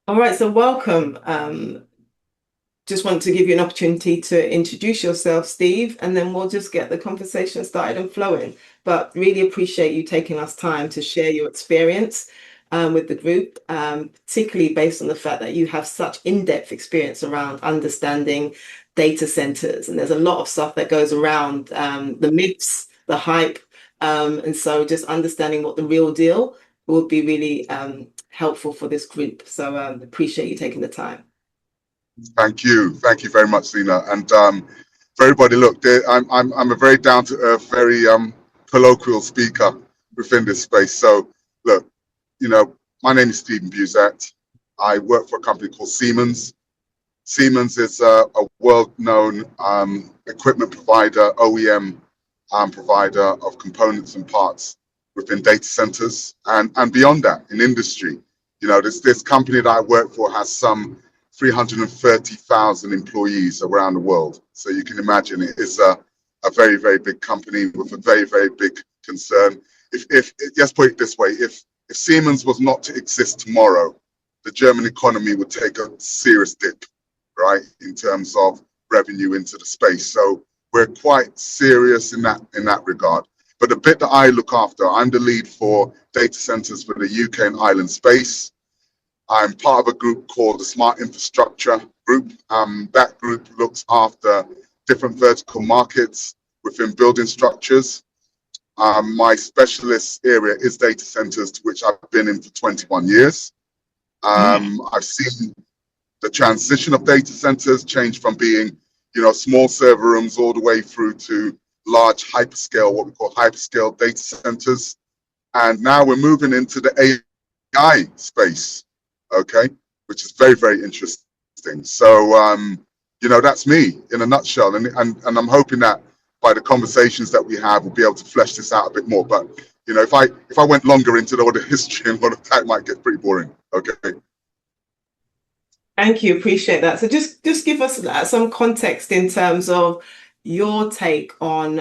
All right, so welcome. Just want to give you an opportunity to introduce yourself, Steve, and then we'll just get the conversation started and flowing. But really appreciate you taking us time to share your experience with the group, particularly based on the fact that you have such in-depth experience around understanding data centers. And there's a lot of stuff that goes around the myths, the hype. And so just understanding what the real deal will be really helpful for this group. So appreciate you taking the time. Thank you very much, Sina. And for everybody, look, I'm a very down to earth, very colloquial speaker within this space. So, look, my name is Stephen Busette. I work for a company called Siemens. Siemens is a world-known equipment provider, OEM provider of components and parts within data centers and beyond that in industry. This company that I work for has some 330,000 employees around the world. So you can imagine it is a very, very big company with a very, very big concern. If let's put it this way, if Siemens was not to exist tomorrow, the German economy would take a serious dip, right, in terms of revenue into the space. So we're quite serious in that regard. But the bit that I look after, I'm the lead for data centers for the UK and Ireland space. I'm part of a group called the Smart Infrastructure Group. That group looks after different vertical markets within building structures. My specialist area is data centers, to which I've been in for 21 years. I've seen the transition of data centers change from being, small server rooms all the way through to large hyperscale, what we call hyperscale data centers. And now we're moving into the AI space, okay, which is very, very interesting. So, that's me in a nutshell. And I'm hoping that by the conversations that we have, we'll be able to flesh this out a bit more. But, if I went longer into all the history and all of that, might get pretty boring. Okay. Thank you, appreciate that. So just give us some context in terms of your take on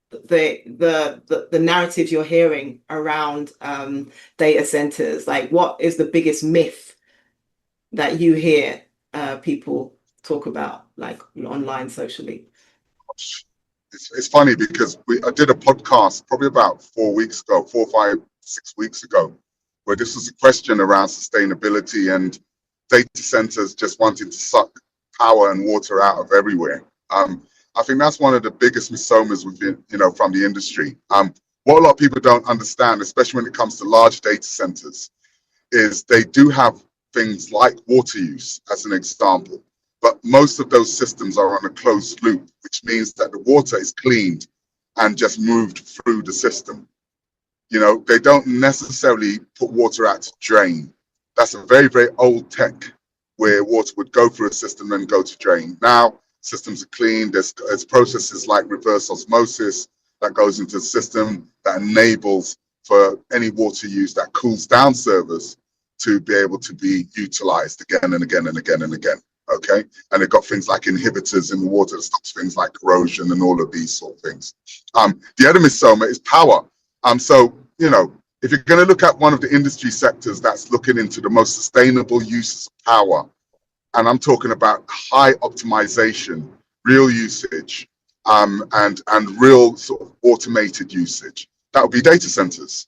the narratives you're hearing around data centers. Like, what is the biggest myth that you hear people talk about, like online, socially? It's funny because I did a podcast probably about 4 weeks ago, 4, 5, 6 weeks ago, where this was a question around sustainability and data centers just wanting to suck power and water out of everywhere. I think that's one of the biggest misnomers within, from the industry. What a lot of people don't understand, especially when it comes to large data centers, is they do have things like water use, as an example. But most of those systems are on a closed loop, which means that the water is cleaned and just moved through the system. They don't necessarily put water out to drain. That's a very, very old tech where water would go through a system and go to drain. Now, systems are clean. There's processes like reverse osmosis that goes into the system that enables for any water use that cools down servers to be able to be utilized again and again and again and again. Okay. And they've got things like inhibitors in the water that stops things like corrosion and all of these sort of things. The other misnomer is power. So, if you're going to look at one of the industry sectors that's looking into the most sustainable uses of power, and I'm talking about high optimization, real usage, and real sort of automated usage, that would be data centers.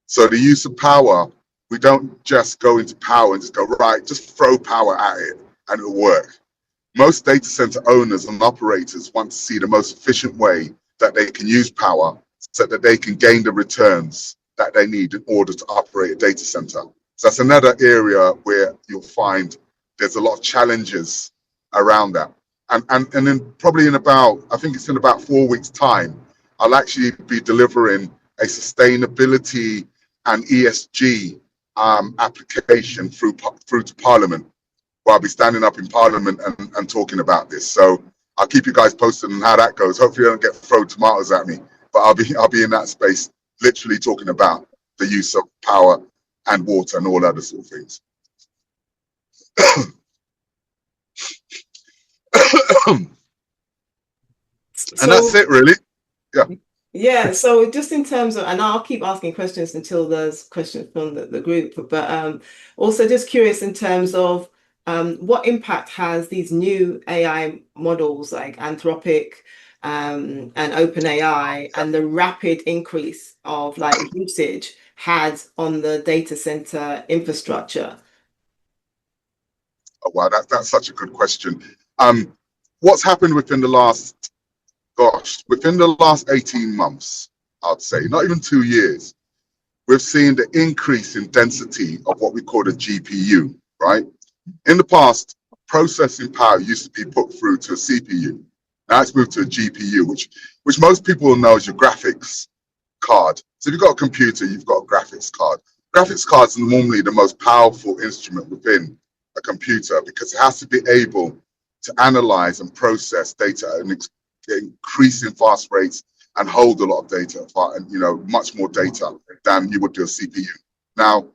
So the use of power, we don't just go into power and just go, right, just throw power at it and it'll work. Most data center owners and operators want to see the most efficient way that they can use power so that they can gain the returns that they need in order to operate a data center. So that's another area where you'll find there's a lot of challenges around that. And then probably in about 4 weeks' time, I'll actually be delivering a sustainability and ESG application through to Parliament, where I'll be standing up in Parliament and talking about this. So I'll keep you guys posted on how that goes. Hopefully, I don't get thrown tomatoes at me, but I'll be in that space, literally talking about the use of power and water and all other sort of things. And that's it, really. Yeah. Yeah, so just in terms of, and I'll keep asking questions until there's questions from the group, but also just curious in terms of what impact has these new AI models like Anthropic and OpenAI and the rapid increase of like usage had on the data center infrastructure? Oh, wow, that's such a good question. Um, what's happened within the last, gosh, within the last 18 months, I'd say, not even 2 years, we've seen the increase in density of what we call the GPU, right? In the past, processing power used to be put through to a CPU. Now it's moved to a GPU, which most people will know as your graphics card. So if you've got a computer, you've got a graphics card. Graphics cards are normally the most powerful instrument within a computer because it has to be able to analyze and process data at increasing fast rates and hold a lot of data, and much more data than you would do a CPU. Now,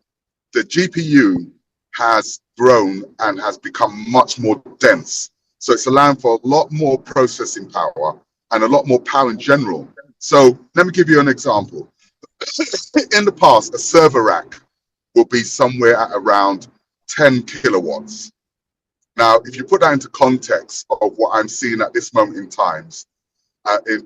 the GPU has grown and has become much more dense. So it's allowing for a lot more processing power and a lot more power in general. So let me give you an example. In the past, a server rack will be somewhere at around 10 kilowatts. Now, if you put that into context of what I'm seeing at this moment in times,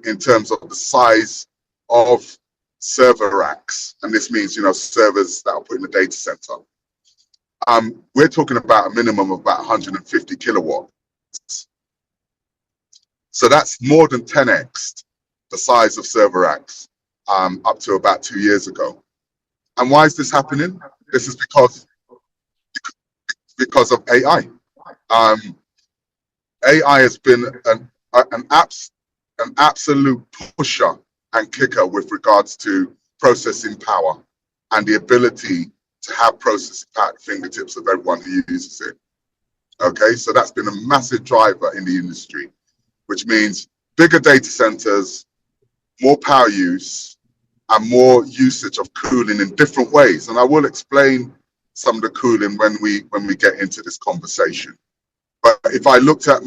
in terms of the size of server racks, and this means, servers that are put in the data center, we're talking about a minimum of about 150 kilowatts. So that's more than 10x the size of server racks up to about 2 years ago. And why is this happening? This is because of AI. AI has been an absolute pusher and kicker with regards to processing power and the ability to have processing power at the fingertips of everyone who uses it. Okay, so that's been a massive driver in the industry, which means bigger data centers, more power use, and more usage of cooling in different ways. And I will explain some of the cooling when we get into this conversation. But if I looked at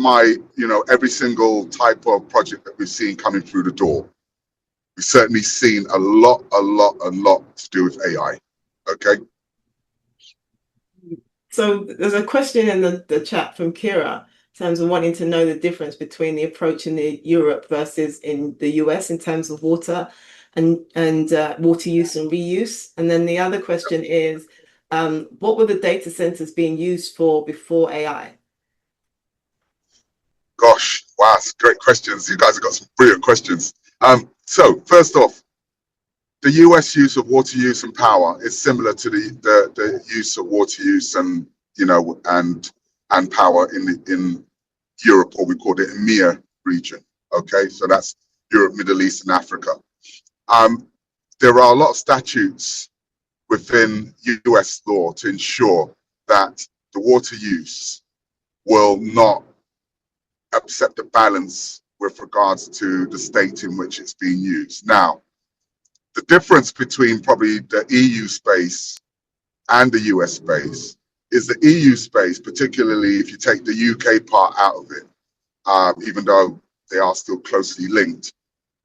every single type of project that we've seen coming through the door, we've certainly seen a lot to do with AI. Okay. So there's a question in the chat from Kira in terms of wanting to know the difference between the approach in Europe versus in the US in terms of water and water use and reuse. And then the other question is, what were the data centers being used for before AI? Gosh, wow, that's great questions. You guys have got some brilliant questions. So first off, the US use of water use and power is similar to the use of water use and power in Europe, or we call it EMEA region. Okay, so that's Europe, Middle East, and Africa. There are a lot of statutes within US law to ensure that the water use will not upset the balance with regards to the state in which it's being used. Now, the difference between probably the EU space and the US space is the EU space, particularly if you take the UK part out of it, even though they are still closely linked.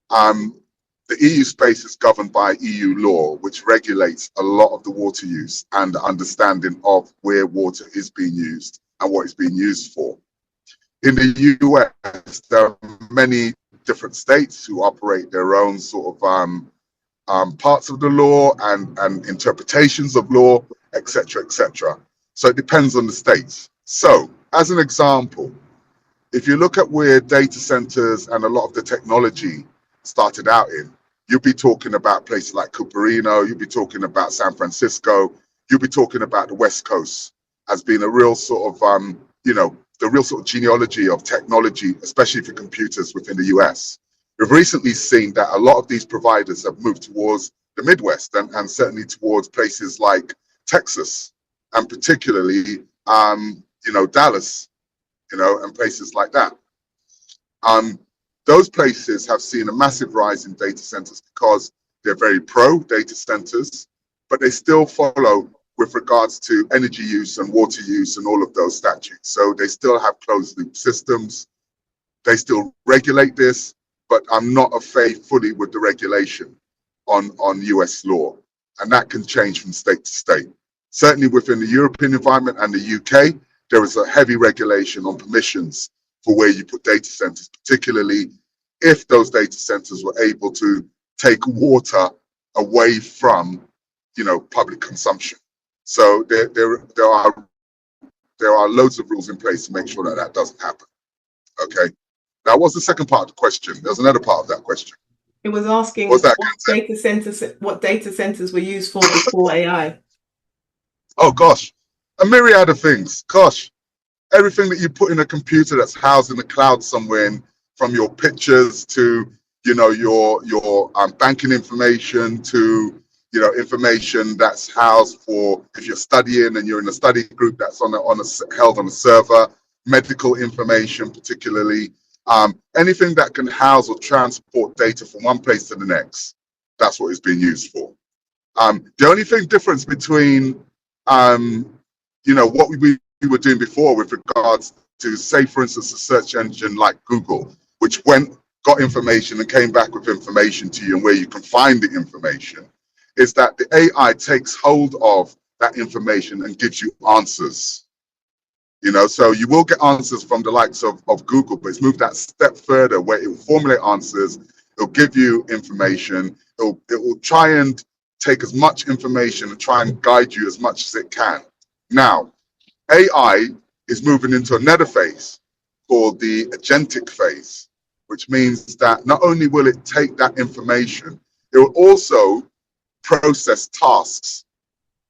The EU space is governed by EU law, which regulates a lot of the water use and the understanding of where water is being used and what it's being used for. In the US, there are many different states who operate their own sort of parts of the law and interpretations of law, etc., etc. So it depends on the states. So, as an example, if you look at where data centers and a lot of the technology started out in, you'll be talking about places like Cupertino, you'll be talking about San Francisco, you'll be talking about the West Coast as being a real sort of, the real sort of genealogy of technology, especially for computers within the US. We've recently seen that a lot of these providers have moved towards the Midwest and certainly towards places like Texas and particularly, Dallas, and places like that. Those places have seen a massive rise in data centers because they're very pro data centers, but they still follow with regards to energy use and water use and all of those statutes. So they still have closed loop systems. They still regulate this, but I'm not of faith fully with the regulation on US law. And that can change from state to state. Certainly within the European environment and the UK, there is a heavy regulation on permissions for where you put data centers, particularly if those data centers were able to take water away from, public consumption. So there are loads of rules in place to make sure that that doesn't happen. Okay. Now, what's the second part of the question? There's another part of that question. It was asking What's that? what data centers were used for before AI. Oh gosh, a myriad of things. Gosh, everything that you put in a computer that's housed in the cloud somewhere, from your pictures to your banking information to information that's housed for if you're studying and you're in a study group that's held on a server, medical information particularly. Anything that can house or transport data from one place to the next, that's what it's being used for. The only difference between, what we were doing before with regards to, say, for instance, a search engine like Google, which got information and came back with information to you and where you can find the information, is that the AI takes hold of that information and gives you answers. So you will get answers from the likes of Google, but it's moved that step further where it will formulate answers, it'll give you information, it will try and take as much information and try and guide you as much as it can. Now, AI is moving into another phase called the agentic phase, which means that not only will it take that information, it will also process tasks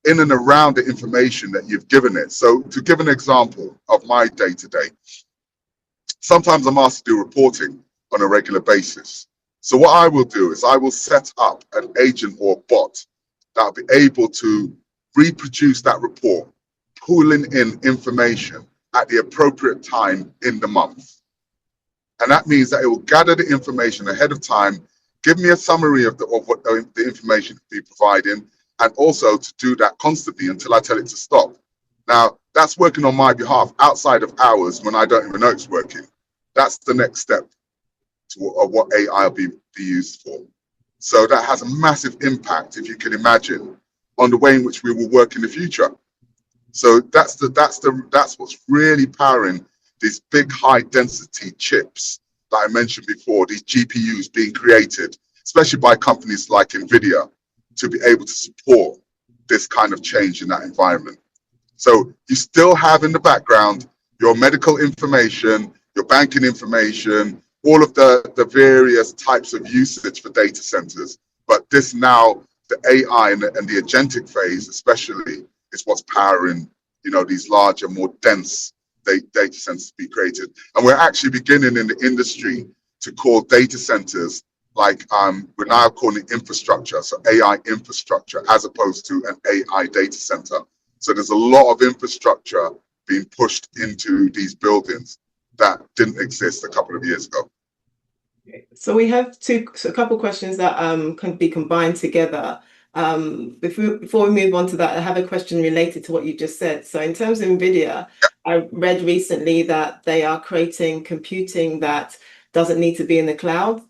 in and around the information that you've given it. So to give an example of my day-to-day, sometimes I'm asked to do reporting on a regular basis. So what I will do is I will set up an agent or bot that will be able to reproduce that report, pulling in information at the appropriate time in the month. And that means that it will gather the information ahead of time, give me a summary of what the information to be providing, and also to do that constantly until I tell it to stop. Now, that's working on my behalf outside of hours when I don't even know it's working. That's the next step of what AI will be used for. So that has a massive impact, if you can imagine, on the way in which we will work in the future. So that's what's really powering these big high density chips that I mentioned before, these GPUs being created, especially by companies like NVIDIA, to be able to support this kind of change in that environment. So you still have in the background your medical information, your banking information, all of the various types of usage for data centers. But this now, the AI and the agentic phase especially, is what's powering, these larger, more dense data centers to be created. And we're actually beginning in the industry to call data centers like we're now calling it infrastructure, so AI infrastructure, as opposed to an AI data center. So there's a lot of infrastructure being pushed into these buildings that didn't exist a couple of years ago. So we have a couple of questions that can be combined together. Before we move on to that, I have a question related to what you just said. So in terms of NVIDIA, I read recently that they are creating computing that doesn't need to be in the cloud.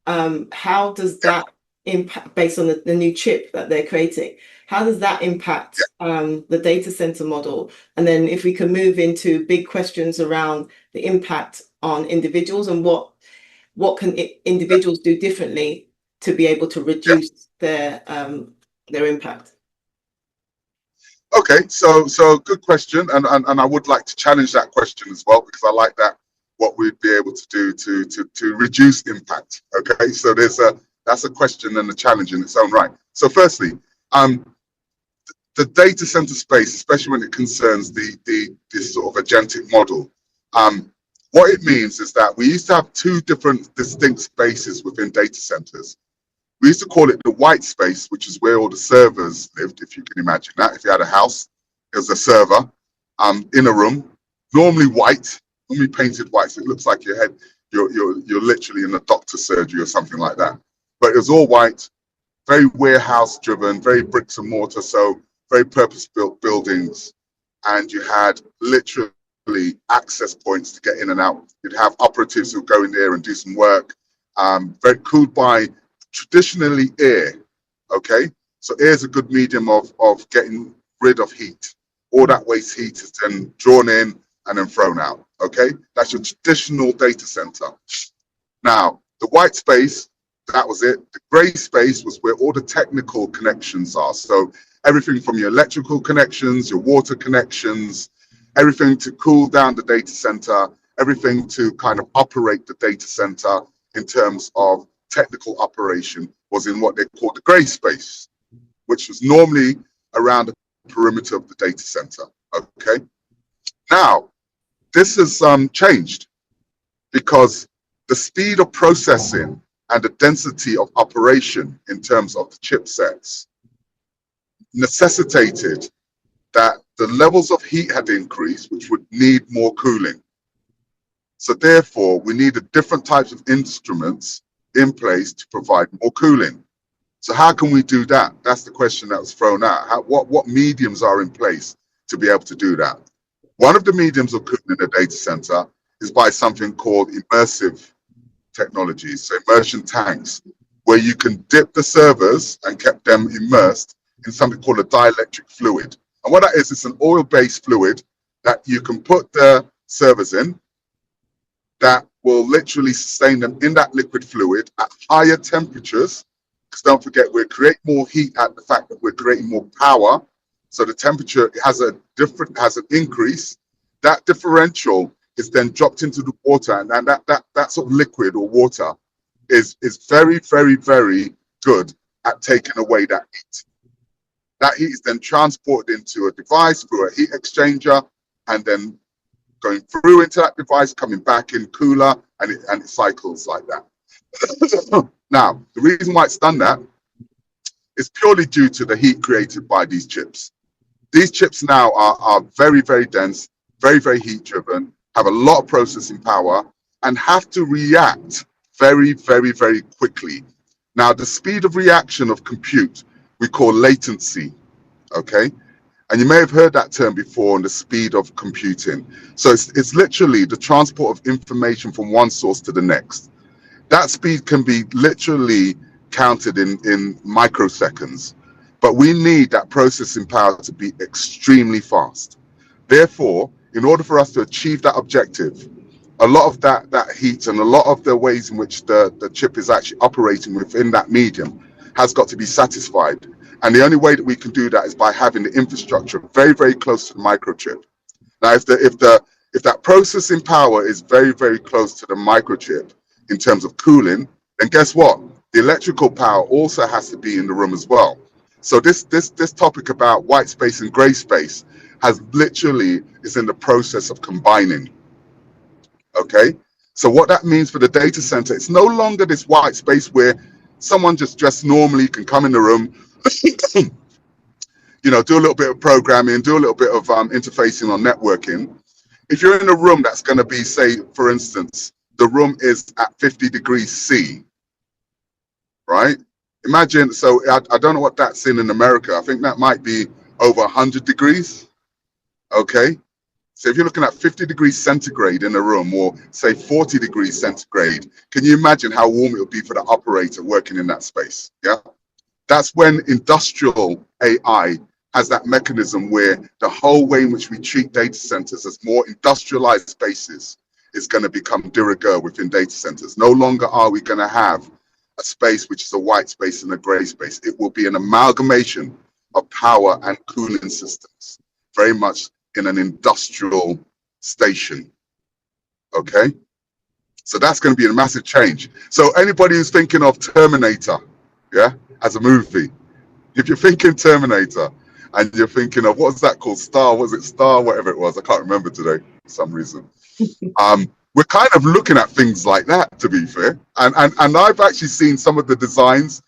How does that impact, based on the new chip that they're creating, how does that impact the data center model? And then if we can move into big questions around the impact on individuals and what can individuals do differently to be able to reduce their impact? Okay, so good question, and I would like to challenge that question as well, because I like that, what we'd be able to do to reduce impact. Okay, so that's a question and a challenge in its own right. So firstly, the data center space, especially when it concerns this sort of agentic model, what it means is that we used to have two different distinct spaces within data centers. We used to call it the white space, which is where all the servers lived, if you can imagine that. If you had a house, there's a server in a room, normally white, normally painted white, so it looks like you're literally in a doctor's surgery or something like that. But it was all white, very warehouse driven, very bricks and mortar, so very purpose-built buildings, and you had literally access points to get in and out. You'd have operatives who go in there and do some work. very cooled by traditionally air. Okay, so air is a good medium of getting rid of heat. All that waste heat is then drawn in and then thrown out. Okay, that's your traditional data center. Now, the white space, that was it. The gray space was where all the technical connections are. So everything from your electrical connections, your water connections, everything to cool down the data center, everything to kind of operate the data center in terms of technical operation was in what they call the gray space, which was normally around the perimeter of the data center. Okay. Now, this has changed because the speed of processing and the density of operation in terms of the chipsets necessitated that the levels of heat had increased, which would need more cooling. So therefore, we needed different types of instruments in place to provide more cooling. So how can we do that? That's the question that was thrown out. What mediums are in place to be able to do that? One of the mediums of cooling in a data center is by something called immersive technologies, so immersion tanks, where you can dip the servers and keep them immersed in something called a dielectric fluid. And what that is, it's an oil-based fluid that you can put the servers in that will literally sustain them in that liquid fluid at higher temperatures. Because don't forget, we're creating more heat at the fact that we're creating more power. So the temperature has an increase. That differential is then dropped into the water, and that sort of liquid or water is very, very, very good at taking away that heat. That heat is then transported into a device through a heat exchanger, and then going through into that device, coming back in cooler, and it cycles like that. Now, the reason why it's done that is purely due to the heat created by these chips. These chips now are very, very dense, very, very heat driven, have a lot of processing power, and have to react very, very, very quickly. Now, the speed of reaction of compute, we call latency, okay? And you may have heard that term before, on the speed of computing. So it's literally the transport of information from one source to the next. That speed can be literally counted in microseconds, but we need that processing power to be extremely fast. Therefore, in order for us to achieve that objective, a lot of that heat and a lot of the ways in which the chip is actually operating within that medium has got to be satisfied. And the only way that we can do that is by having the infrastructure very, very close to the microchip. Now, if that processing power is very, very close to the microchip in terms of cooling, then guess what? The electrical power also has to be in the room as well. So this topic about white space and gray space has literally is in the process of combining. Okay, so what that means for the data center, it's no longer this white space where someone just dressed normally can come in the room, do a little bit of programming, do a little bit of interfacing on networking. If you're in a room that's going to be, say, for instance, the room is at 50 degrees C, right? Imagine, so I don't know what that's in America. I think that might be over 100 degrees. Okay. So if you're looking at 50 degrees centigrade in a room, or say 40 degrees centigrade, can you imagine how warm it would be for the operator working in that space? Yeah. That's when industrial AI has that mechanism where the whole way in which we treat data centers as more industrialized spaces is going to become de rigueur within data centers. No longer are we going to have a space which is a white space and a gray space. It will be an amalgamation of power and cooling systems, very much in an industrial station. Okay, so that's going to be a massive change. So anybody who's thinking of Terminator, yeah, as a movie, if you're thinking Terminator and you're thinking of, what's that called, Star, whatever it was, I can't remember today for some reason. We're kind of looking at things like that, to be fair, and I've actually seen some of the designs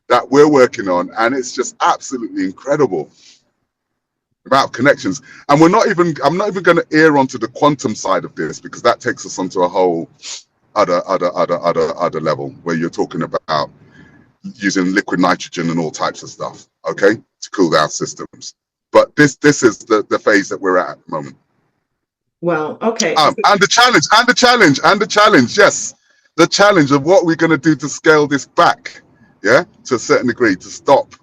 that we're working on, and it's just absolutely incredible about connections. And I'm not even going to err onto the quantum side of this, because that takes us onto a whole other level where you're talking about using liquid nitrogen and all types of stuff, okay, to cool down systems. But this is the phase that we're at the moment. Well, okay. And the challenge, yes. the challenge of what we're going to do to scale this back, yeah, to a certain degree, to stop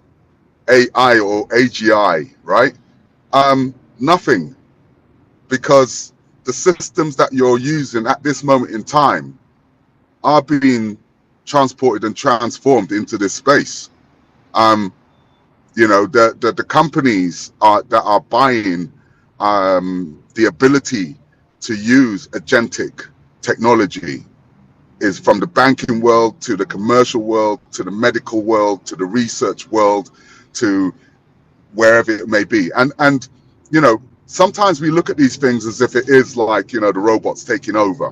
AI or AGI, right? Nothing, because the systems that you're using at this moment in time are being transported and transformed into this space. You know, the companies that are buying the ability to use agentic technology is from the banking world to the commercial world to the medical world to the research world to wherever it may be. And you know, sometimes we look at these things as if it is like, you know, the robots taking over.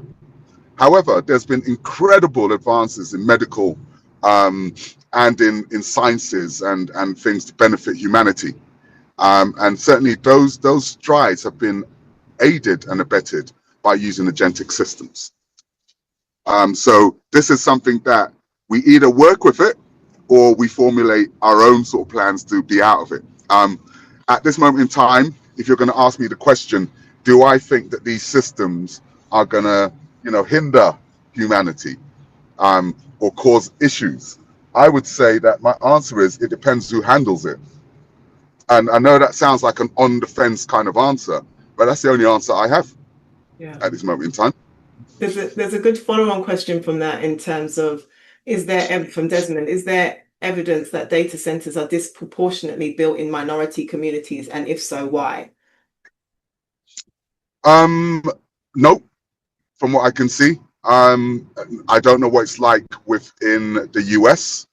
However, there's been incredible advances in medical and in sciences and things to benefit humanity. And certainly those strides have been aided and abetted by using agentic systems. So this is something that we either work with it or we formulate our own sort of plans to be out of it. At this moment in time, if you're going to ask me the question, do I think that these systems are going to, you know, hinder humanity or cause issues? I would say that my answer is it depends who handles it. And I know that sounds like an on the fence kind of answer, but that's the only answer I have at this moment in time. There's a good follow-on question from that in terms of, from Desmond, is there evidence that data centers are disproportionately built in minority communities, and if so, why? No, from what I can see. I don't know what it's like within the US.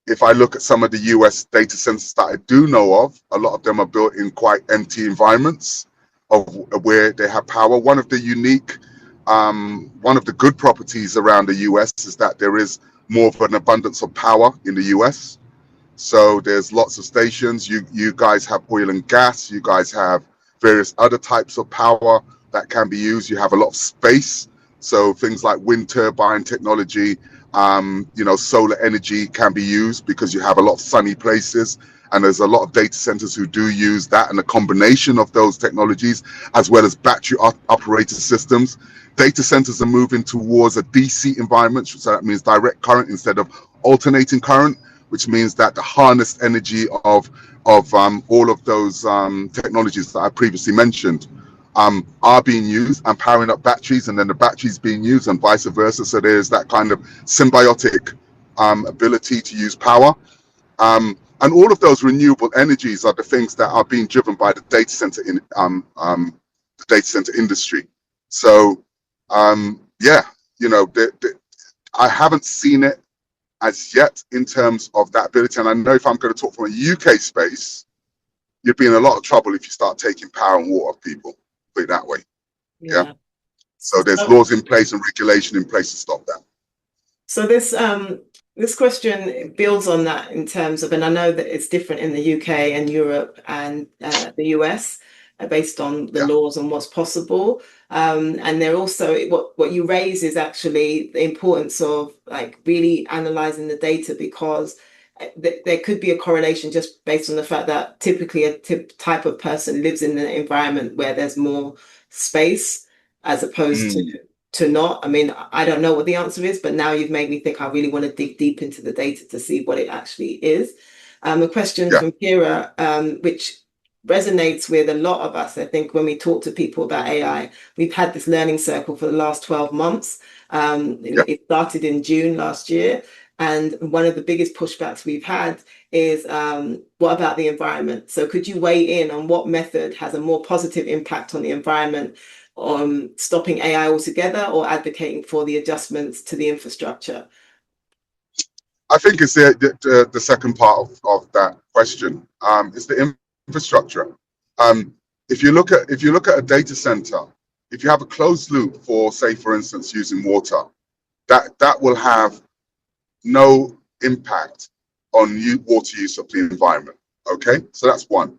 If I look at some of the US data centers that I do know of, a lot of them are built in quite empty environments of where they have power. One of the good properties around the US is that there is more of an abundance of power in the US. So there's lots of stations. You guys have oil and gas. You guys have various other types of power that can be used. You have a lot of space. So things like wind turbine technology, you know, solar energy can be used because you have a lot of sunny places. And there's a lot of data centers who do use that and a combination of those technologies, as well as battery operated systems. Data centers are moving towards a DC environment. So that means direct current instead of alternating current, which means that the harnessed energy of all of those technologies that I previously mentioned are being used and powering up batteries, and then the batteries being used and vice versa. So there's that kind of symbiotic ability to use power. And all of those renewable energies are the things that are being driven by the data center industry. So yeah, you know, I haven't seen it as yet in terms of that ability. And I know if I'm going to talk from a UK space, you'd be in a lot of trouble if you start taking power and water off people. Put it that way. Yeah. So there's laws in place and regulation in place to stop that. So this question builds on that in terms of, and I know that it's different in the UK and Europe and the US based on the laws and what's possible. And they're also, what you raise is actually the importance of like really analyzing the data, because there could be a correlation just based on the fact that typically a type of person lives in an environment where there's more space as opposed to not. I mean, I don't know what the answer is, but now you've made me think I really want to dig deep into the data to see what it actually is. A question from Kira, which resonates with a lot of us. I think when we talk to people about AI, we've had this learning circle for the last 12 months. It started in June last year. And one of the biggest pushbacks we've had is, what about the environment? So could you weigh in on what method has a more positive impact on the environment, stopping AI altogether or advocating for the adjustments to the infrastructure? I think it's the second part of that question. It's the infrastructure. If you look at a data center, if you have a closed loop for, say, for instance, using water, that will have no impact on water use of the environment. Okay, so that's one.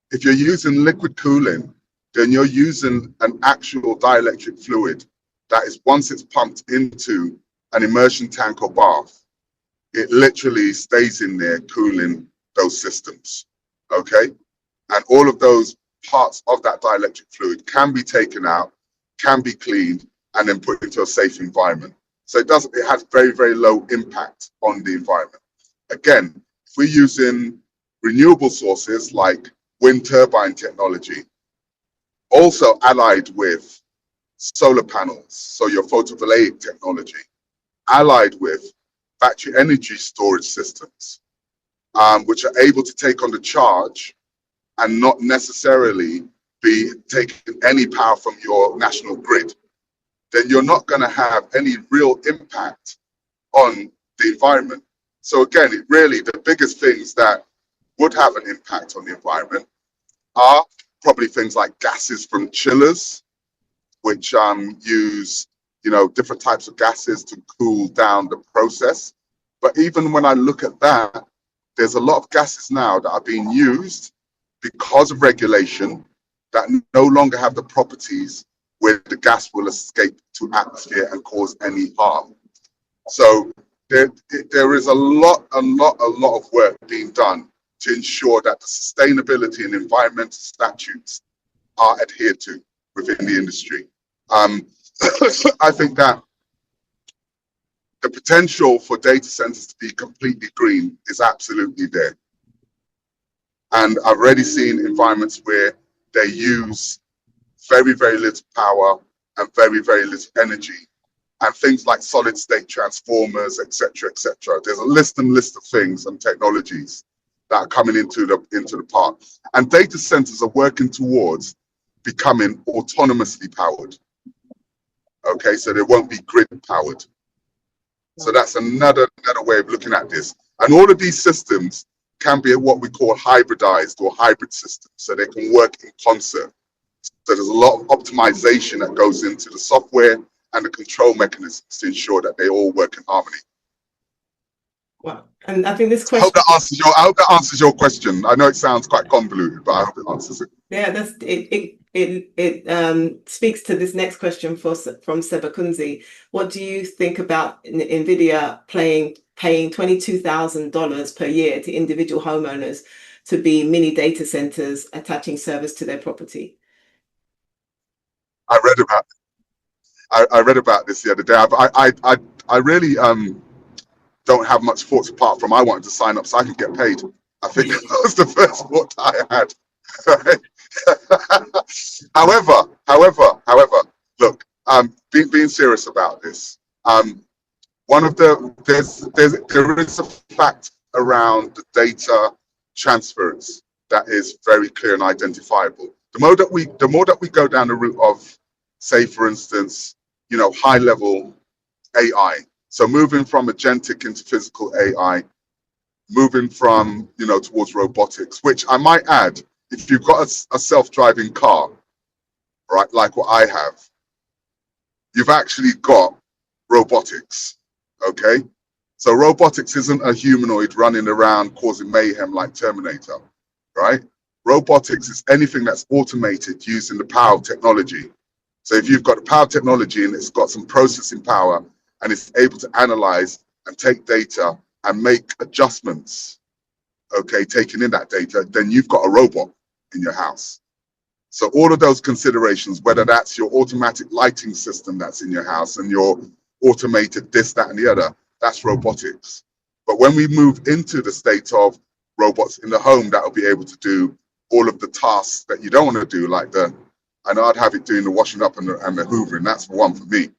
If you're using liquid cooling, then you're using an actual dielectric fluid that is, once it's pumped into an immersion tank or bath, it literally stays in there cooling those systems. Okay, and all of those parts of that dielectric fluid can be taken out, can be cleaned, and then put into a safe environment. So it has very, very low impact on the environment. Again, if we're using renewable sources like wind turbine technology, also allied with solar panels, so your photovoltaic technology, allied with battery energy storage systems, which are able to take on the charge and not necessarily be taking any power from your national grid, then you're not going to have any real impact on the environment. So again, the biggest things that would have an impact on the environment are probably things like gases from chillers, which use different types of gases to cool down the process. But even when I look at that, there's a lot of gases now that are being used because of regulation that no longer have the properties where the gas will escape to atmosphere and cause any harm. So there is a lot of work being done to ensure that the sustainability and environmental statutes are adhered to within the industry. I think that the potential for data centers to be completely green is absolutely there. And I've already seen environments where they use very, very little power and very, very little energy, and things like solid state transformers, etc., etc. There's a list of things and technologies that are coming into the park. And data centers are working towards becoming autonomously powered. Okay, so they won't be grid powered. So that's another way of looking at this. And all of these systems can be what we call hybridized or hybrid systems, so they can work in concert. So there's a lot of optimization that goes into the software and the control mechanisms to ensure that they all work in harmony. Wow. And I think this question. I hope that answers your question. I know it sounds quite convoluted, but I hope it answers it. Yeah, that's it. It speaks to this next question from Sebakunzi. What do you think about NVIDIA paying $22,000 per year to individual homeowners to be mini data centers attaching servers to their property? I read about this the other day. I really don't have much thoughts apart from I wanted to sign up so I can get paid. I think that was the first thought I had. However, look, being serious about this, there is a fact around the data transfers that is very clear and identifiable. The more that we go down the route of, say, for instance, high level AI. So moving from agentic into physical AI, moving from, towards robotics, which I might add, if you've got a self-driving car, right, like what I have, you've actually got robotics, okay? So robotics isn't a humanoid running around causing mayhem like Terminator, right? Robotics is anything that's automated using the power of technology. So if you've got the power of technology and it's got some processing power and it's able to analyze and take data and make adjustments, okay, taking in that data, then you've got a robot in your house. So all of those considerations, whether that's your automatic lighting system that's in your house and your automated this, that, and the other, that's robotics. But when we move into the state of robots in the home that will be able to do all of the tasks that you don't want to do, like I know I'd have it doing the washing up and the hoovering, that's the one for me.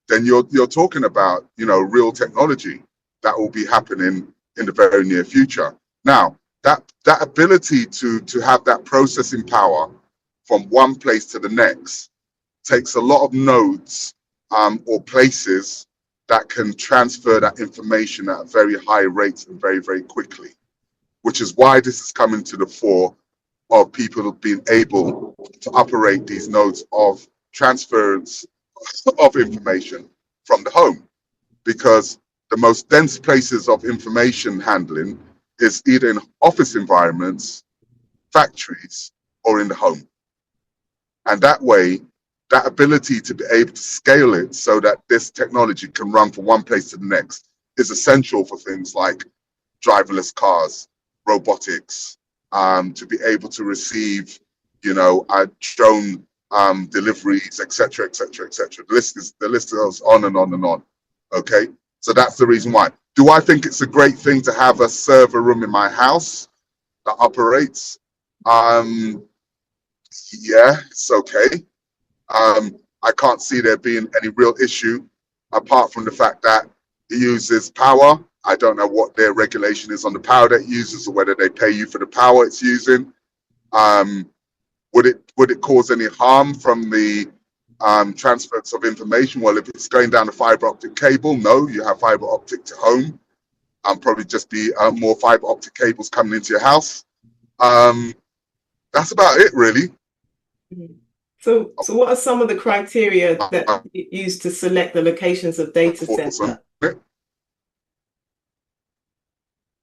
Then you're talking about, real technology that will be happening in the very near future. Now, that ability to have that processing power from one place to the next takes a lot of nodes or places that can transfer that information at very high rates and very, very quickly, which is why this is coming to the fore of people being able to operate these nodes of transference of information from the home, because the most dense places of information handling is either in office environments, factories, or in the home. And that way, that ability to be able to scale it so that this technology can run from one place to the next is essential for things like driverless cars, robotics, to be able to receive, a drone deliveries, etc., etc., etc. The list goes on and on and on. Okay, so that's the reason why. Do I think it's a great thing to have a server room in my house that operates? Yeah, it's okay. I can't see there being any real issue apart from the fact that it uses power. I don't know what their regulation is on the power that it uses or whether they pay you for the power it's using. Would it cause any harm from the transference of information? Well, if it's going down a fiber optic cable, no, you have fiber optic to home. Probably just be more fiber optic cables coming into your house. That's about it, really. So what are some of the criteria that you use to select the locations of data center?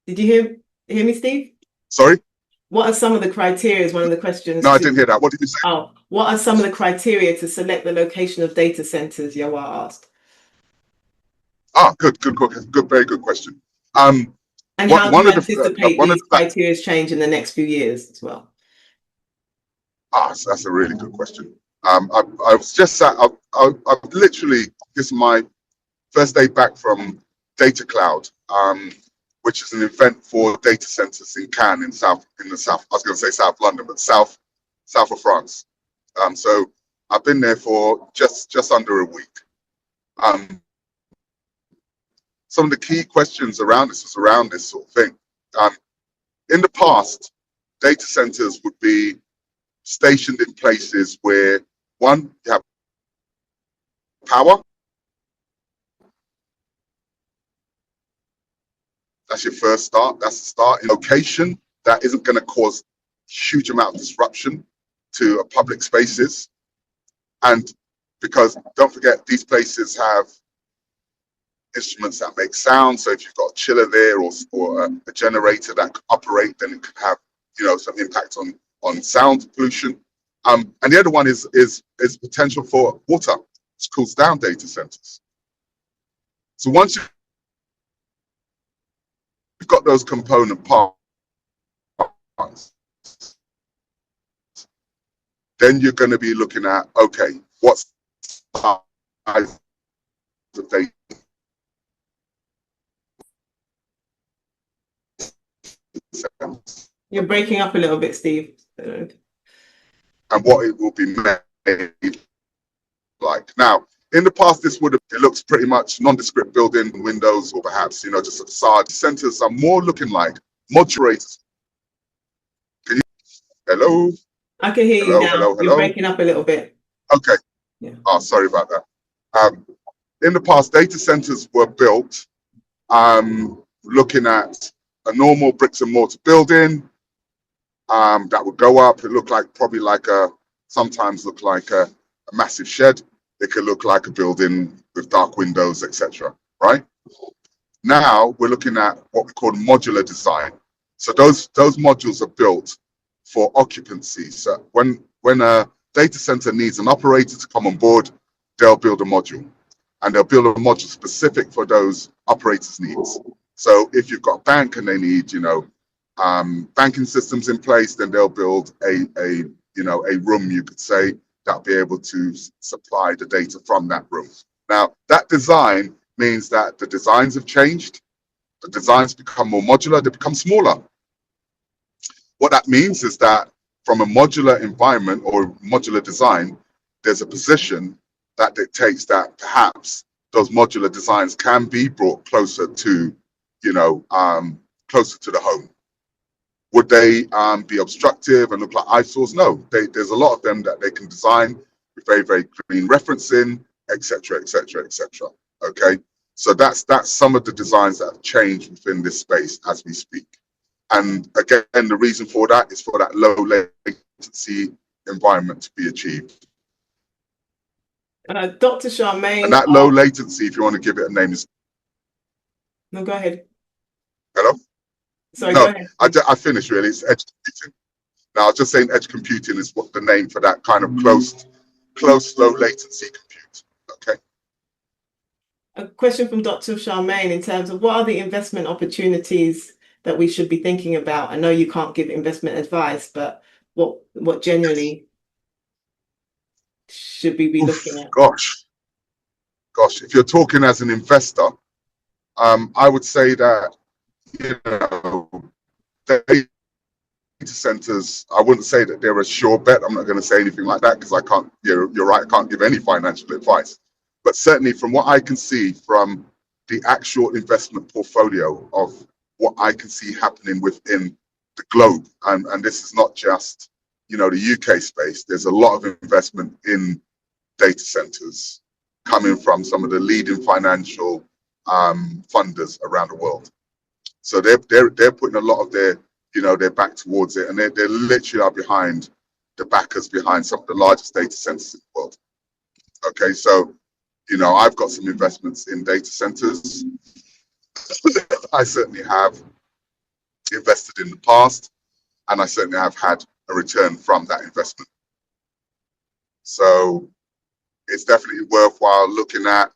Did you hear me, Steve? Sorry? What are some of the criteria is one of the questions. No, I didn't hear that. What did you say? Oh, what are some of the criteria to select the location of data centers, Yawar asked. Good, very good question. And how do you anticipate these criteria change in the next few years as well? So that's a really good question. I was just sat, I've literally, this is my first day back from Data Cloud, which is an event for data centers in Cannes I was going to say South London, but south of France. So I've been there for just under a week. Some of the key questions around this was around this sort of thing. In the past, data centers would be stationed in places where, one, you have power. That's your first start. That's the start. In location that isn't going to cause huge amount of disruption to public spaces. And because don't forget, these places have instruments that make sound. So if you've got a chiller there or a generator that could operate, then it could have, some impact on sound pollution. And the other one is potential for water, which cools down data centers. So once you've got those component parts, then you're going to be looking at, okay, what's the size of data? You're breaking up a little bit, Steve. And what it will be made like. Now, in the past, it looks pretty much nondescript building windows, or perhaps, just a facade. Centers are more looking like modulators. Hello? I can hear you now. Hello. You're breaking up a little bit. Okay. Yeah. Oh, sorry about that. In the past, data centers were built looking at a normal bricks and mortar building that would go up. It looked sometimes look like a massive shed. It could look like a building with dark windows, etc. Right? Now we're looking at what we call modular design. So those modules are built for occupancy. So when a data center needs an operator to come on board, they'll build a module, and they'll build a module specific for those operators' needs. So if you've got a bank and they need, banking systems in place, then they'll build a room, you could say, that'll be able to supply the data from that room. Now, that design means that the designs have changed. The designs become more modular, they become smaller. What that means is that from a modular environment or modular design, there's a position that dictates that perhaps those modular designs can be brought closer to, closer to the home. Would they be obstructive and look like eyesores? No, there's a lot of them that they can design with very, very clean referencing, etc., etc., etc. Okay, so that's some of the designs that have changed within this space as we speak. And again, the reason for that is for that low latency environment to be achieved. Dr. Charmaine. And that low latency, if you want to give it a name, is. No, go ahead. Hello? Sorry, no, go ahead. I finished really. It's edge computing. Now, I was just saying edge computing is what the name for that kind of close low latency compute. Okay. A question from Dr. Charmaine in terms of what are the investment opportunities that we should be thinking about? I know you can't give investment advice, but what generally? should we be looking Oof, at? gosh, if you're talking as an investor, I would say that, you know, data centers, I wouldn't say that they're a sure bet. I'm not going to say anything like that because I can't, you're right, I can't give any financial advice. But certainly from what I can see from the actual investment portfolio of what I can see happening within the globe, and this is not just, the UK space, there's a lot of investment in data centers coming from some of the leading financial funders around the world. So they're putting a lot of their back towards it, and they literally are behind the backers behind some of the largest data centers in the world. Okay, so I've got some investments in data centers. I certainly have invested in the past, and I certainly have had a return from that investment. So it's definitely worthwhile looking at,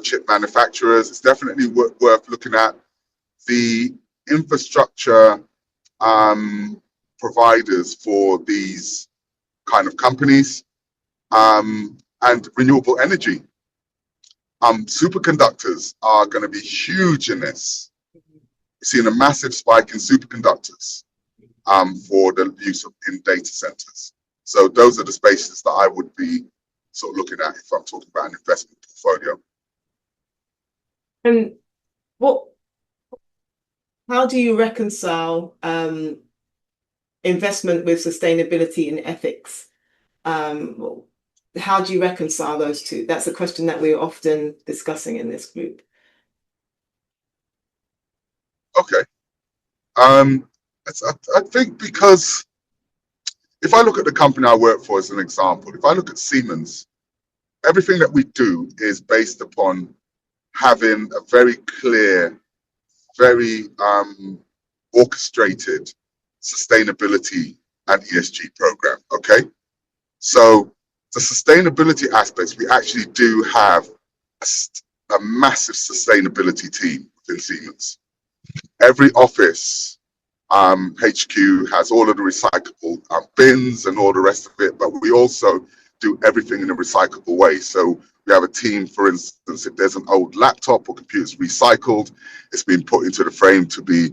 chip manufacturers. It's definitely worth looking at the infrastructure providers for these kind of companies, and renewable energy. Superconductors are going to be huge in this. We're seeing a massive spike in superconductors for the use in data centers. So those are the spaces that I would be sort of looking at if I'm talking about an investment portfolio. And how do you reconcile investment with sustainability and ethics? How do you reconcile those two? That's a question that we're often discussing in this group. Okay. I think because if I look at the company I work for as an example, if I look at Siemens, everything that we do is based upon having a very clear, very orchestrated sustainability and ESG program. Okay, so the sustainability aspects, we actually do have a massive sustainability team within Siemens. Every office HQ has all of the recyclable bins and all the rest of it, but we also do everything in a recyclable way. So we have a team, for instance, if there's an old laptop or computer's recycled, it's been put into the frame to be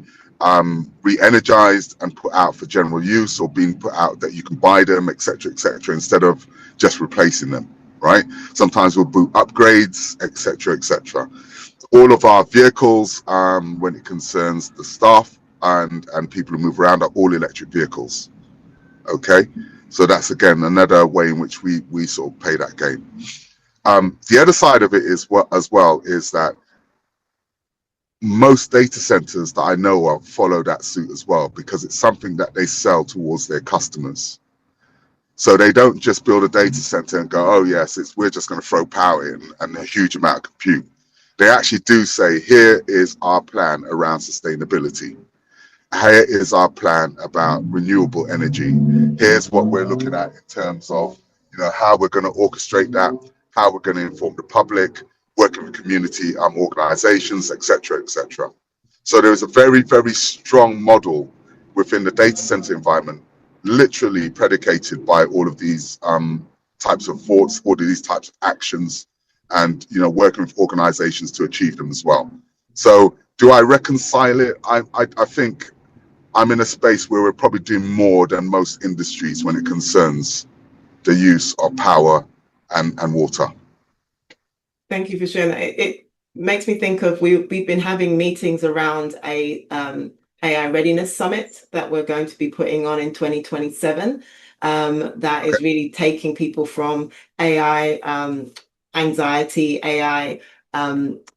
re-energized and put out for general use, or being put out that you can buy them, etc., instead of just replacing them, right? Sometimes we'll boot upgrades, etc. All of our vehicles, when it concerns the staff and people who move around, are all electric vehicles. Okay, so that's again another way in which we sort of play that game. The other side of it is as well is that most data centers that I know of follow that suit as well, because it's something that they sell towards their customers. So they don't just build a data center and go, oh yes, we're just going to throw power in and a huge amount of compute. They actually do say, here is our plan around sustainability. Here is our plan about renewable energy. Here's what we're looking at in terms of, how we're going to orchestrate that, how we're going to inform the public, working with community organizations, etc. So there is a very, very strong model within the data center environment, literally predicated by all of these types of thoughts, all of these types of actions, and working with organizations to achieve them as well. So do I reconcile it? I think I'm in a space where we're probably doing more than most industries when it concerns the use of power and water. Thank you for sharing that. It makes me think of we've been having meetings around a AI readiness summit that we're going to be putting on in 2027. That is really taking people from AI anxiety, AI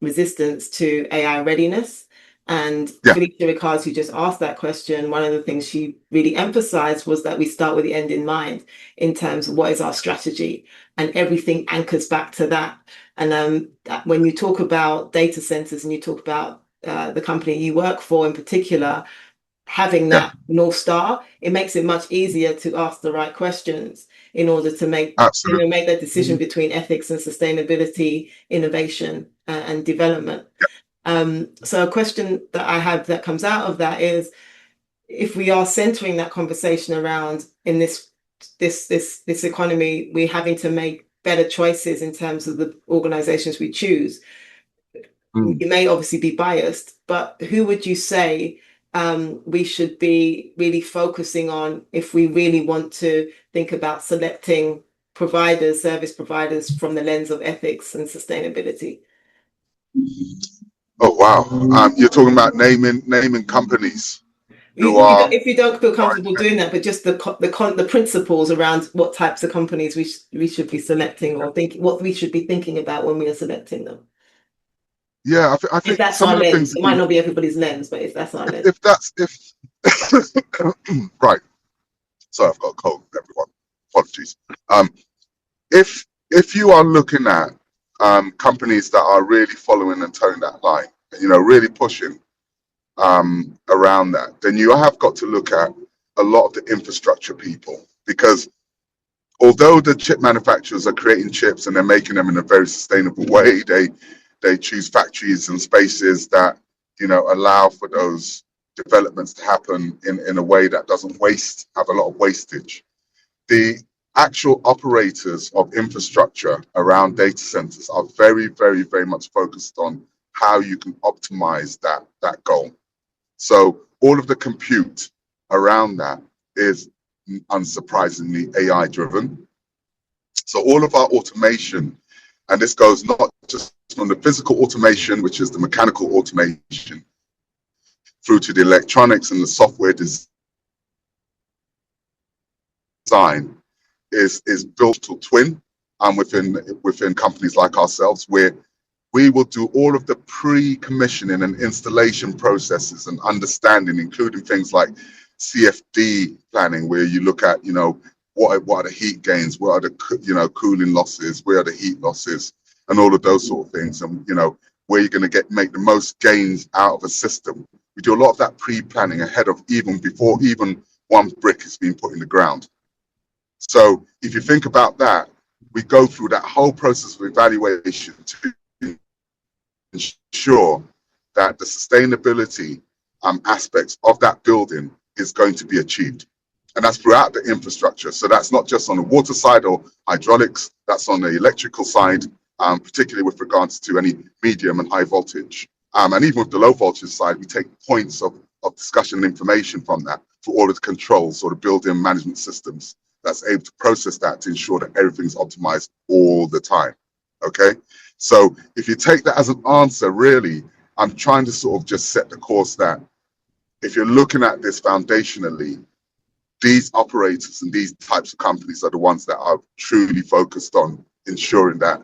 resistance to AI readiness. And Felicia Ricard, who just asked that question, one of the things she really emphasized was that we start with the end in mind in terms of what is our strategy, and everything anchors back to that. And when you talk about data centers and you talk about the company you work for in particular, having that North Star, it makes it much easier to ask the right questions in order to make make that decision between ethics and sustainability, innovation and development. So a question that I have that comes out of that is, if we are centering that conversation around in this this economy, we're having to make better choices in terms of the organizations we choose. Mm. You may obviously be biased, but who would you say we should be really focusing on if we really want to think about selecting providers, service providers from the lens of ethics and sustainability? Oh wow! You're talking about naming companies who are. If you don't feel comfortable doing that, but just the principles around what types of companies we should be selecting, or thinking what we should be thinking about when we are selecting them. Yeah, I If think that's some our of the lens, things it that might not be everybody's lens, but if that's our lens. if that's if right. Sorry, I've got a cold, everyone. Apologies. If you are looking at companies that are really following and towing that line, really pushing around that, then you have got to look at a lot of the infrastructure people, because although the chip manufacturers are creating chips and they're making them in a very sustainable way, they choose factories and spaces that allow for those developments to happen in a way that doesn't have a lot of wastage. The actual operators of infrastructure around data centers are very, very, very much focused on how you can optimize that goal. So all of the compute around that is unsurprisingly AI driven. So all of our automation, and this goes not just from the physical automation, which is the mechanical automation, through to the electronics and the software design, is built to twin within companies like ourselves, where we will do all of the pre-commissioning and installation processes and understanding, including things like CFD planning, where you look at what are the heat gains, what are the cooling losses, where are the heat losses, and all of those sort of things, and where you're going to make the most gains out of a system. We do a lot of that pre-planning ahead of before one brick is being put in the ground. So if you think about that, we go through that whole process of evaluation to ensure that the sustainability aspects of that building is going to be achieved. And that's throughout the infrastructure. So that's not just on the water side or hydraulics, that's on the electrical side, particularly with regards to any medium and high voltage. And even with the low voltage side, we take points of discussion and information from that for all of the controls or the building management systems that's able to process that to ensure that everything's optimized all the time. Okay? So if you take that as an answer, really, I'm trying to sort of just set the course that if you're looking at this foundationally, these operators and these types of companies are the ones that are truly focused on ensuring that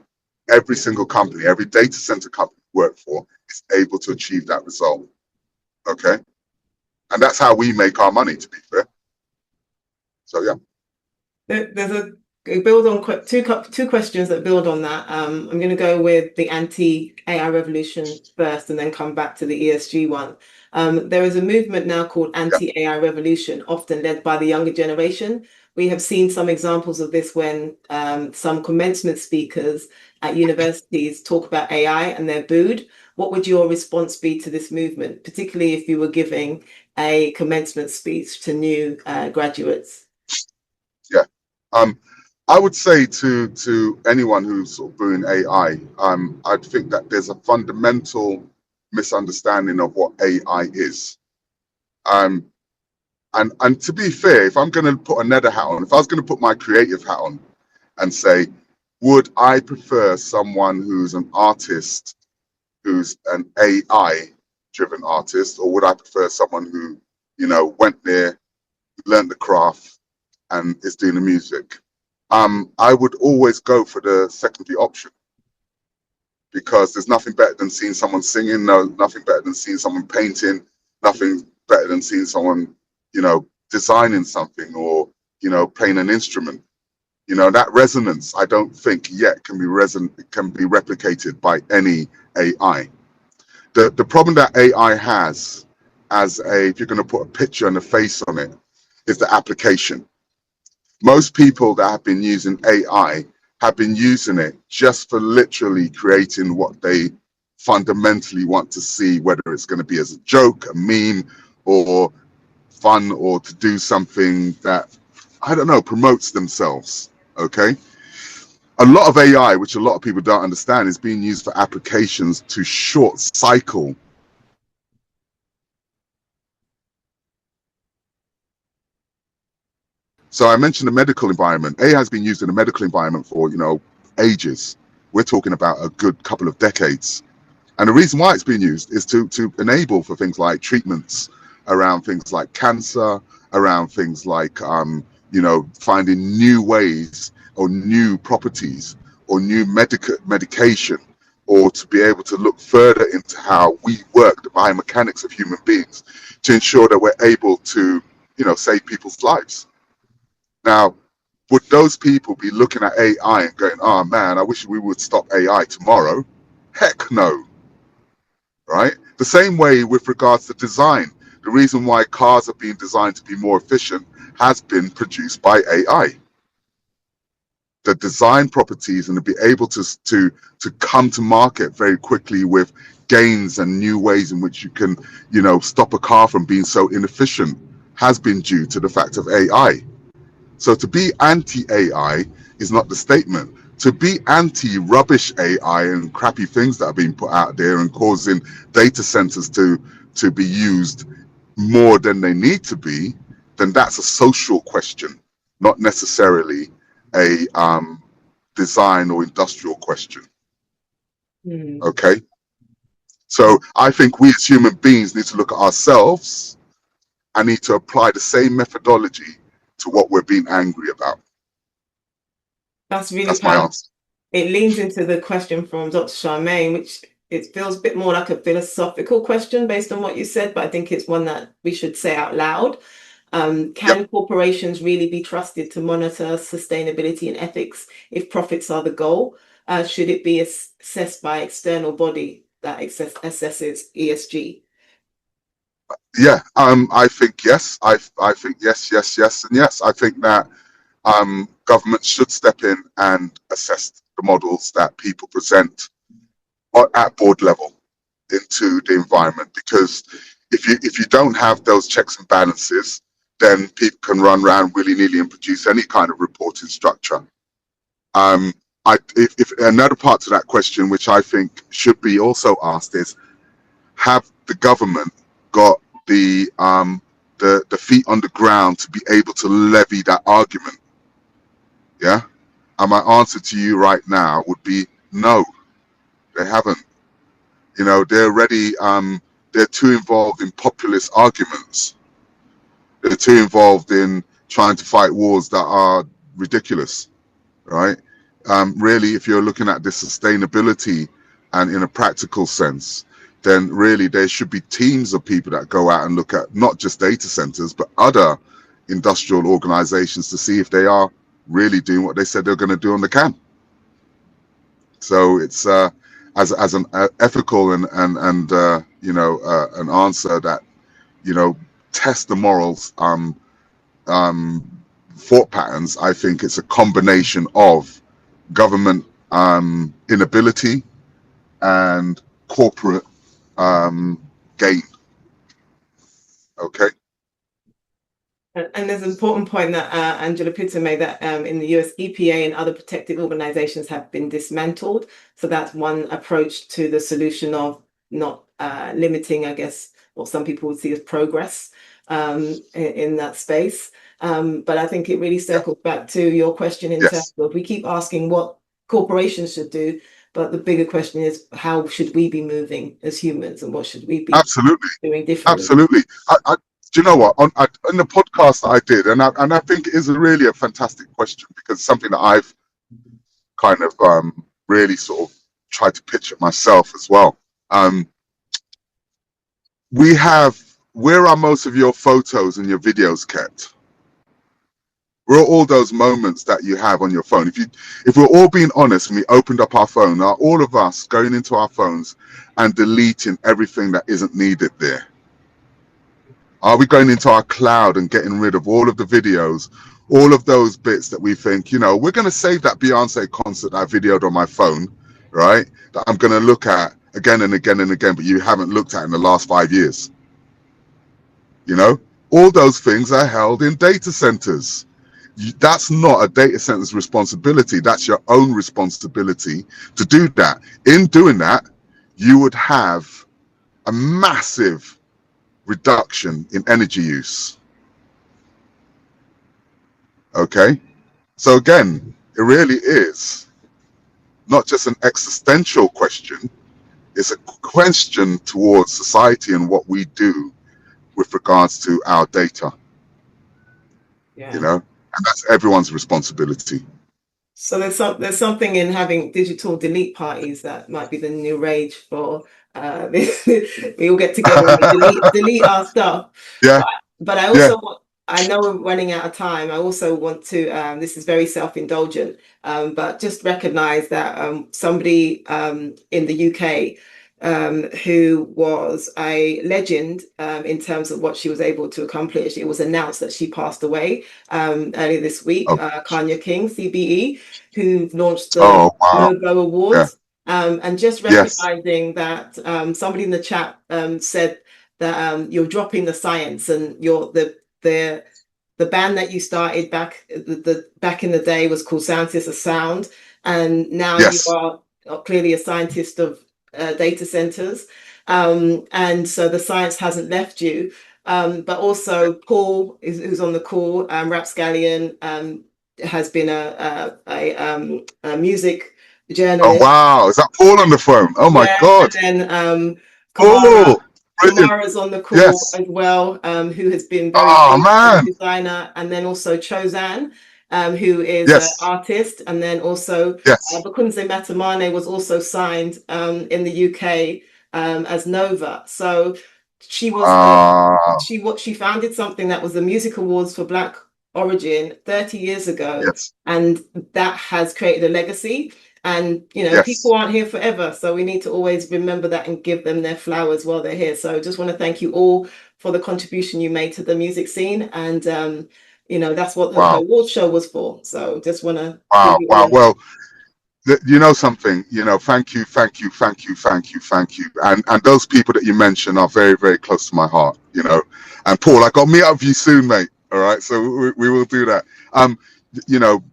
every single company, every data center company we work for is able to achieve that result. Okay? And that's how we make our money, to be fair. So, yeah. There's a build on two questions that build on that. I'm going to go with the anti-AI revolution first and then come back to the ESG one. There is a movement now called anti-AI revolution, often led by the younger generation. We have seen some examples of this when some commencement speakers at universities talk about AI and they're booed. What would your response be to this movement, particularly if you were giving a commencement speech to new graduates? Yeah. I would say to anyone who's sort of booing AI, I'd think that there's a fundamental misunderstanding of what AI is. And to be fair, if I'm going to put another hat on, if I was going to put my creative hat on and say, would I prefer someone who's an artist, who's an AI-driven artist, or would I prefer someone who, went there, learned the craft, and is doing the music? I would always go for the secondary option, because there's nothing better than seeing someone singing, nothing better than seeing someone painting, nothing better than seeing someone, designing something or, playing an instrument. That resonance, I don't think yet can be replicated by any AI. The problem that AI has, if you're going to put a picture and a face on it, is the application. Most people that have been using AI have been using it just for literally creating what they fundamentally want to see, whether it's going to be as a joke, a meme, or fun, or to do something that I don't know, promotes themselves. Okay. A lot of AI, which a lot of people don't understand, is being used for applications to short cycle. So I mentioned the medical environment. AI has been used in the medical environment for, ages. We're talking about a good couple of decades. And the reason why it's being used is to enable for things like treatments around things like cancer, around things like, finding new ways or new properties or new medication, or to be able to look further into how we work, the biomechanics of human beings, to ensure that we're able to, save people's lives. Now, would those people be looking at AI and going, oh man, I wish we would stop AI tomorrow? Heck no, right? The same way with regards to design. The reason why cars are being designed to be more efficient has been produced by AI. The design properties and to be able to come to market very quickly with gains and new ways in which you can, stop a car from being so inefficient has been due to the fact of AI. So to be anti-AI is not the statement. To be anti-rubbish AI and crappy things that are being put out there and causing data centers to be used more than they need to be, then that's a social question, not necessarily a design or industrial question. Okay? So I think we as human beings need to look at ourselves and need to apply the same methodology to what we're being angry about. That's really That's my answer. It leans into the question from Dr. Charmaine, which it feels a bit more like a philosophical question based on what you said, but I think it's one that we should say out loud. Can corporations really be trusted to monitor sustainability and ethics if profits are the goal? Should it be assessed by external body that assesses ESG? Yeah, I think yes. I think yes, and yes. I think that government should step in and assess the models that people present at board level into the environment, because if you don't have those checks and balances, then people can run around willy-nilly and produce any kind of reporting structure. If another part to that question, which I think should be also asked, is have the government got the feet on the ground to be able to levy that argument? Yeah, and my answer to you right now would be no, they haven't. They're already they're too involved in populist arguments. They're too involved in trying to fight wars that are ridiculous, right? Really, if you're looking at this sustainability and in a practical sense, then really there should be teams of people that go out and look at not just data centers, but other industrial organizations to see if they are really doing what they said they're going to do on the can. So it's as an ethical and an answer that test the morals thought patterns. I think it's a combination of government inability and corporate gain. Okay. And there's an important point that Angela Pitta made, that in the US, EPA and other protected organizations have been dismantled. So that's one approach to the solution of not limiting, I guess, what some people would see as progress in that space. But I think it really circles back to your question in terms of, we keep asking what corporations should do, but the bigger question is, how should we be moving as humans, and what should we be doing differently? Absolutely. Do you know what? On the podcast that I did, and I think it is really a fantastic question, because it's something that I've kind of really sort of tried to pitch it myself as well. Where are most of your photos and your videos kept? Where are all those moments that you have on your phone? If we're all being honest and we opened up our phone, are all of us going into our phones and deleting everything that isn't needed there? Are we going into our cloud and getting rid of all of the videos, all of those bits that we think, we're going to save that Beyonce concert that I videoed on my phone, right? That I'm going to look at again and again and again, but you haven't looked at in the last 5 years. All those things are held in data centers. That's not a data center's responsibility. That's your own responsibility to do that. In doing that, you would have a massive reduction in energy use. Okay? So again, it really is not just an existential question, it's a question towards society and what we do with regards to our data. Yeah. You know, and that's everyone's responsibility. So there's something in having digital delete parties that might be the new rage for we all get together and we delete our stuff. Yeah, But I yeah. also want, I know we're running out of time. I also want to this is very self-indulgent, but just recognize that somebody in the UK who was a legend in terms of what she was able to accomplish. It was announced that she passed away earlier this week, Oh, Kanya King, CBE, who launched the oh wow. Novo Yeah. Awards. And just Yes. recognizing that somebody in the chat said that you're dropping the science and you're the band that you started back in the day was called Scientists of Sound, and now you Yes. are clearly a scientist of data centers, and so the science hasn't left you. But also Paul, who's on the call, Rapscallion, has been a music Oh journalist. wow. Is that Paul on the phone? Oh my Yeah, and God. then Oh, brilliant. Kamara's on the call Yes. as well, who has been very Oh big as a man. designer, and then also Chozan, who is an Yes. artist, and then also Yes. Bakunze Matamane was also signed in the UK as Nova. So she was she founded something that was the Music Awards for Black Origin 30 years ago, Yes. and that has created a legacy. And Yes. people aren't here forever, so we need to always remember that and give them their flowers while they're here. So just want to thank you all for the contribution you made to the music scene, and that's what the Wow. award show was for. So just want to give Wow. you Wow. all Well, you know something, thank you, thank you, thank you, thank you, thank you. And those people that you mentioned are very, very close to my heart, And Paul, I got to meet up with you soon, mate. All right. So we will do that. You know,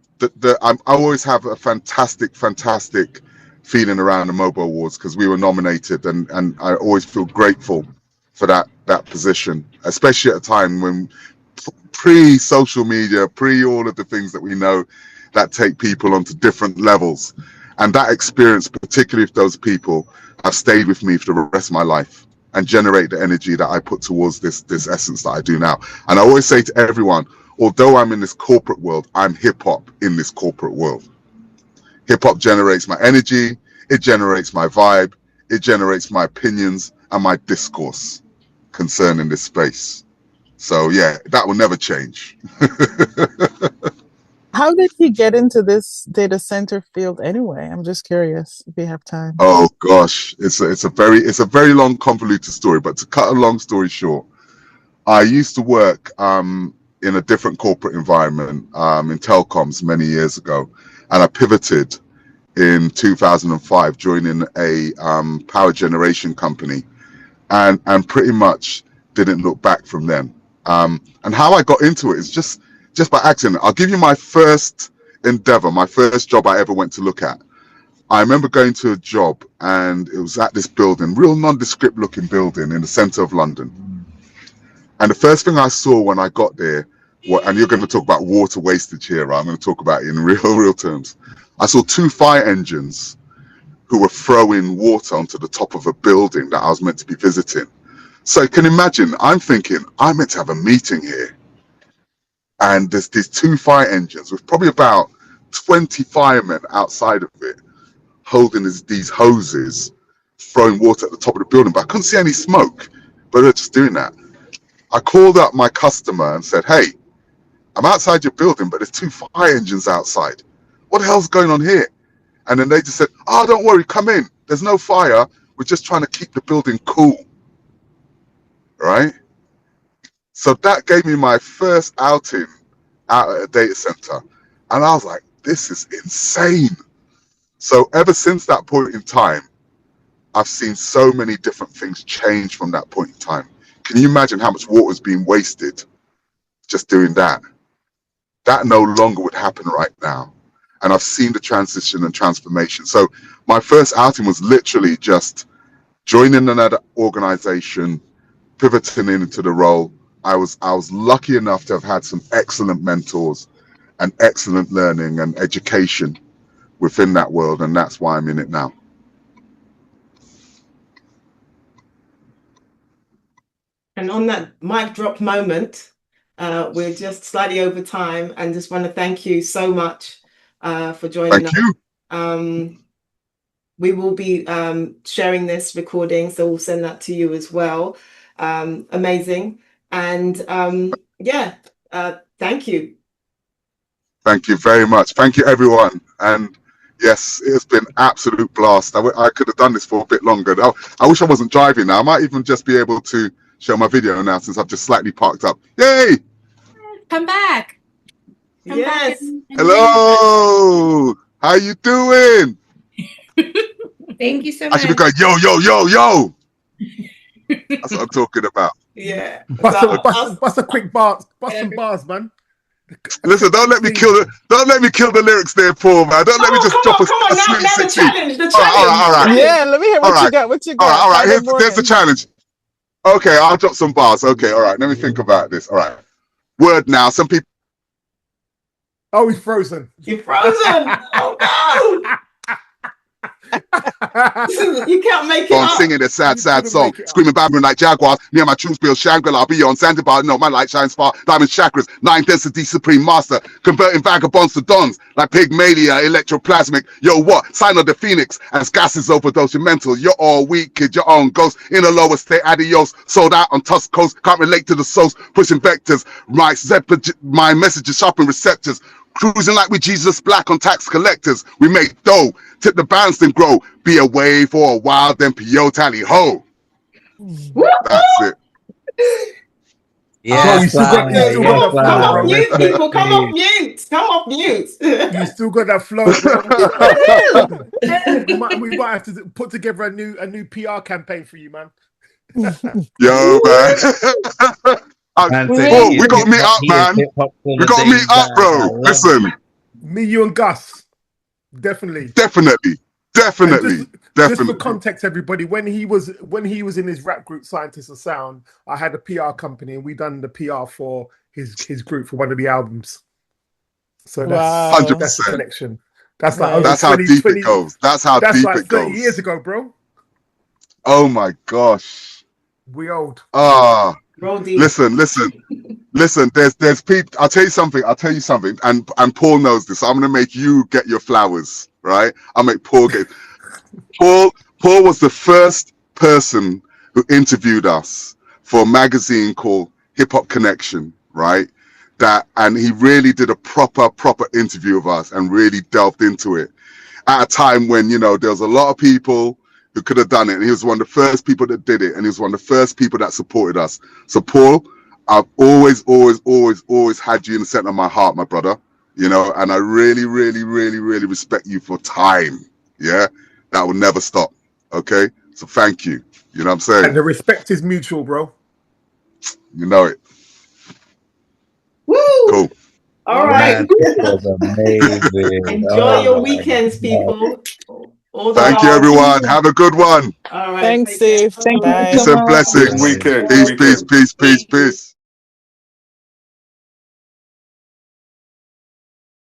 I always have a fantastic, fantastic feeling around the Mobile Awards because we were nominated and I always feel grateful for that position, especially at a time when pre-social media, pre all of the things that we know that take people onto different levels. And that experience, particularly with those people, have stayed with me for the rest of my life and generate the energy that I put towards this essence that I do now. And I always say to everyone, although I'm in this corporate world, I'm hip hop in this corporate world. Hip hop generates my energy, it generates my vibe, it generates my opinions and my discourse concerning this space. So yeah, that will never change. How did he get into this data center field anyway? I'm just curious if you have time. Oh gosh, it's a very long convoluted story, but to cut a long story short, I used to work in a different corporate environment in telecoms many years ago, and I pivoted in 2005, joining a power generation company, and pretty much didn't look back from then. And how I got into it is just by accident. I'll give you my first endeavor, my first job I ever went to look at. I remember going to a job and it was at this building, real nondescript looking building in the center of London. And the first thing I saw when I got there, and you're going to talk about water wastage here, right? I'm going to talk about it in real terms. I saw two fire engines who were throwing water onto the top of a building that I was meant to be visiting. So you can imagine, I'm thinking, I'm meant to have a meeting here. And there's these two fire engines with probably about 20 firemen outside of it, holding these hoses, throwing water at the top of the building. But I couldn't see any smoke, but they're just doing that. I called up my customer and said, hey, I'm outside your building, but there's two fire engines outside. What the hell's going on here? And then they just said, oh, don't worry, come in. There's no fire. We're just trying to keep the building cool. Right? So that gave me my first outing out at a data center. And I was like, this is insane. So ever since that point in time, I've seen so many different things change from that point in time. Can you imagine how much water is being wasted just doing that? that no longer would happen right now. And I've seen the transition and transformation. So my first outing was literally just joining another organization, pivoting into the role. I was lucky enough to have had some excellent mentors and excellent learning and education within that world, and that's why I'm in it now. And on that mic drop moment, we're just slightly over time, and just want to thank you so much for joining us. Thank you. We will be sharing this recording, so we'll send that to you as well. Amazing. And yeah, thank you. Thank you very much. Thank you, everyone. And yes, it's been absolute blast. I could have done this for a bit longer. I wish I wasn't driving now. I might even just be able to show my video now since I've just slightly parked up. Yay! Come back. Come Yes. back and Hello. How you doing? thank you so I much. should be going, yo, yo, yo, yo. That's what I'm talking about. Yeah. Bust a quick bars. Bust some bars, man. Listen, don't let me kill the lyrics there, Paul, man. Don't let me just drop a sweet now the 16. challenge. All right. Yeah, let me hear what you got. What you got? All right. Friday There's the morning. challenge. Okay, I'll drop some bars. Okay, all right. Let me think about this. All right. Word now. Some people. Oh, he's frozen. You're frozen. Oh no. You can't make it I'm up. singing a sad couldn't song, make it up. screaming babbling like jaguars. Me and my troops build Shangri-La. I'll be on Zanzibar. No, my light shines far. Diamond chakras, 9 density supreme master, converting vagabonds to dons like Pygmalion, electroplasmic. Yo, what? Sign of the phoenix. As gases overdose your mental. You're all weak, kid. Your own ghost in a lower state. Adios. Sold out on Tusk Coast. Can't relate to the souls. Pushing vectors. My messages sharpen receptors. Cruising like we Jesus Black on tax collectors. We make dough, tip the balance then grow. Be away for a while, then PO tally ho. That's it. Bro, you still got that Come flow, off bro. mute, people. Come off mute. Come off mute. You still got that flow, bro. we might have to put together a new PR campaign for you, man. Yo, man. Paul, we got to meet up, man. We got to meet up, bro. Listen. Me, you, and Gus. Definitely. Just for context, everybody, when he was in his rap group Scientists of Sound, I had a PR company and we done the PR for his group for one of the albums. So that's 100%. That's the connection. That's like that's how deep it goes. That's how deep it goes. 30 years ago, bro. Oh my gosh. We old. Listen. There's people. I'll tell you something. And Paul knows this. I'm gonna make you get your flowers, right? I'll make Paul get. Paul was the first person who interviewed us for a magazine called Hip Hop Connection, right? And he really did a proper interview of us and really delved into it at a time when, you know, there was a lot of people who could have done it. And he was one of the first people that did it. And he was one of the first people that supported us. So Paul, I've always had you in the center of my heart, my brother, you know, and I really respect you for time. Yeah. That will never stop. Okay. So thank you. You know what I'm saying? And the respect is mutual, bro. You know it. Woo! Cool. All right. Amazing. Enjoy your weekends, people. Thank you, everyone. Have a good one. All right. Thanks, Steve. Thank Bye. Peace and blessings. Weekend. Peace.